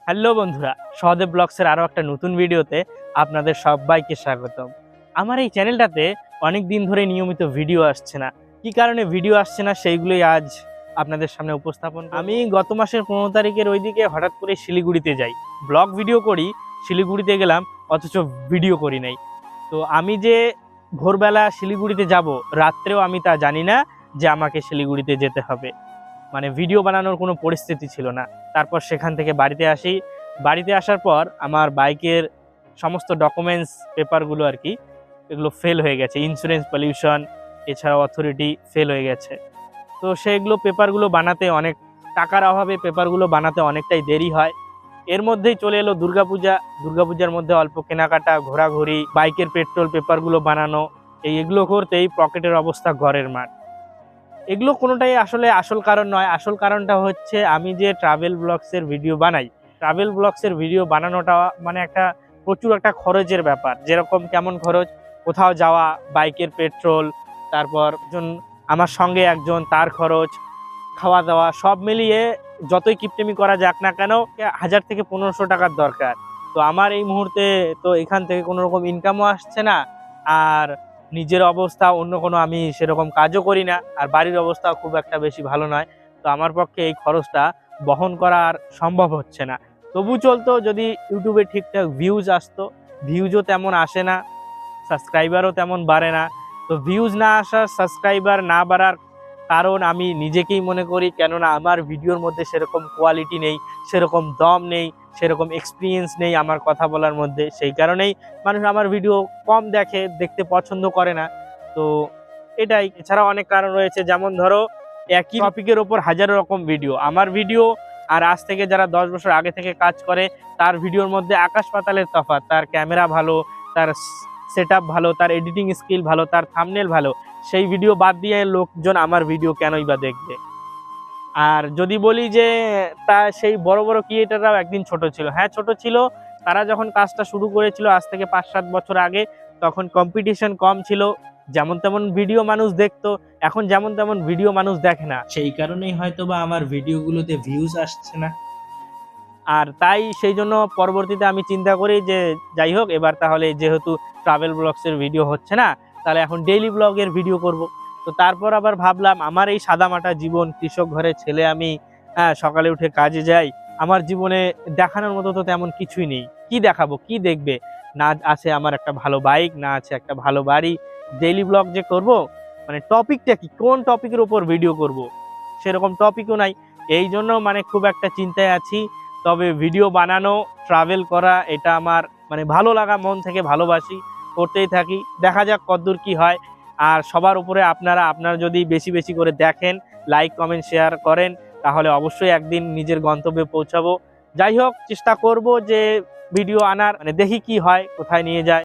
Hello বন্ধুরা, সহদেব ব্লগসের আরও একটা নতুন ভিডিওতে আপনাদের সবাইকে স্বাগতম। আমার এই চ্যানেলটাতে অনেক দিন ধরে নিয়মিত ভিডিও আসছে না। কী কারণে ভিডিও আসছে না সেইগুলোই আজ আপনাদের সামনে উপস্থাপন করব। আমি গত মাসের 15 তারিখের ওইদিকে হঠাৎ করে শিলিগুড়িতে যাই, ব্লগ ভিডিও করি, শিলিগুড়িতে গেলাম অথচ ভিডিও করি নাই। তো আমি যে ভোরবেলা শিলিগুড়িতে যাব, রাত্রেও আমি তা জানি না যে আমাকে শিলিগুড়িতে যেতে হবে। মানে ভিডিও বানানোর কোনো পরিস্থিতি ছিল না। তারপর সেখান থেকে বাড়িতে আসি। বাড়িতে আসার পর আমার বাইকের সমস্ত ডকুমেন্টস পেপারগুলো আর কি, এগুলো ফেল হয়ে গেছে। ইন্স্যুরেন্স, পলিউশন, এছাড়াও অথরিটি ফেল হয়ে গেছে। তো সেইগুলো পেপারগুলো বানাতে অনেক টাকার অভাবে পেপারগুলো বানাতে অনেকটাই দেরি হয়। এর মধ্যেই চলে এলো দুর্গাপূজা। দুর্গাপূজার মধ্যে অল্প কেনাকাটা, ঘোরাঘুরি, বাইকের পেট্রোল পেপারগুলো বানানো, এগুলো করতেই পকেটের অবস্থা ঘরের মাঠ। এগুলো কোনোটাই আসলে আসল কারণ নয়। আসল কারণটা হচ্ছে আমি যে ট্রাভেল ব্লগসের ভিডিও বানাই, ট্রাভেল ব্লগসের ভিডিও বানানোটা মানে প্রচুর একটা খরচের ব্যাপার। যেরকম কেমন খরচ, কোথাও যাওয়া, বাইকের পেট্রোল, তারপর আমার সঙ্গে একজন, তার খরচ, খাওয়া দাওয়া, সব মিলিয়ে যতই কিপটেমি করা যাক না কেন 1000 থেকে 1500 টাকার দরকার। তো আমার এই মুহূর্তে তো এখান থেকে কোনো রকম ইনকামও আসছে না, আর নিজের অবস্থা অন্য কোনো আমি সেরকম কাজও করি না, আর বাড়ির অবস্থা খুব একটা বেশি ভালো নয়। তো আমার পক্ষে এই খরচটা বহন করা আর সম্ভব হচ্ছে না। তবু চলতো যদি ইউটিউবে ঠিকঠাক ভিউজ আসতো। ভিউজও তেমন আসে না, সাবস্ক্রাইবারও তেমন বাড়ে না। তো ভিউজ না আসার, সাবস্ক্রাইবার না বাড়ার কারণ আমি নিজেকেই মনে করি, কেননা আমার ভিডিওর মধ্যে সেরকম কোয়ালিটি নেই, সেরকম দম নেই, সেরকম এক্সপিরিয়েন্স নেই আমার কথা বলার মধ্যে। সেই কারণেই মানুষ আমার ভিডিও কম দেখে, দেখতে পছন্দ করে না। তো এটাই। এছাড়াও অনেক কারণ রয়েছে, যেমন ধরো একই টপিকের ওপর হাজারো রকম ভিডিও। আমার ভিডিও আর আজ থেকে যারা 10 বছর আগে থেকে কাজ করে তার ভিডিওর মধ্যে আকাশ পাতালের তফাৎ। তার ক্যামেরা ভালো, তার সেটআপ ভালো, তার এডিটিং স্কিল ভালো, তার থাম্বনেল ভালো। সেই ভিডিও বাদ দিয়ে লোকজন আমার ভিডিও কেনই বা দেখবে। আর যদি বলি যে তা সেই বড় বড় ক্রিয়েটাররাও একদিন ছোট ছিল। হ্যাঁ, ছোট ছিল। তারা যখন কাজটা শুরু করেছিল আজ থেকে 5-7 বছর আগে, তখন কম্পিটিশন কম ছিল, যেমন তেমন ভিডিও মানুষ দেখতো। এখন যেমন তেমন ভিডিও মানুষ দেখে না, সেই কারণেই হয়তো বা আমার ভিডিওগুলোতে ভিউজ আসছে না। আর তাই সেই জন্য পরবর্তীতে আমি চিন্তা করি যে যাই হোক, এবার তাহলে যেহেতু ট্রাভেল ব্লগসের ভিডিও হচ্ছে না, তাহলে এখন ডেইলি ব্লগের ভিডিও করব। তো তারপর আবার ভাবলাম, আমার এই সাদামাটা জীবন, কৃষক ঘরের ছেলে আমি, সকালে উঠে কাজে যাই, আমার জীবনে দেখানোর মতো তো তেমন কিছুই নেই। কি দেখাবো, কি দেখবে? না আছে আমার একটা ভালো বাইক, না আছে একটা ভালো বাড়ি। ডেইলি ব্লগ যে করব, মানে টপিকটা কি, কোন টপিকের উপর ভিডিও করব, সেরকম টপিকও নাই। এই জন্য মানে খুব একটা চিন্তায় আছি। তবে ভিডিও বানানো, ট্রাভেল করা, এটা আমার মানে ভালো লাগা, মন থেকে ভালোবাসি, করতেই থাকি। দেখা যাক কতদূর কি হয়। আর সবার উপরে আপনারা যদি বেশি বেশি করে দেখেন, লাইক, কমেন্ট, শেয়ার করেন, তাহলে অবশ্যই একদিন নিজের গন্তব্যে পৌঁছাবো। যাই হোক, চেষ্টা করব যে ভিডিও আনার, মানে দেখি কি হয়, কোথায় নিয়ে যায়।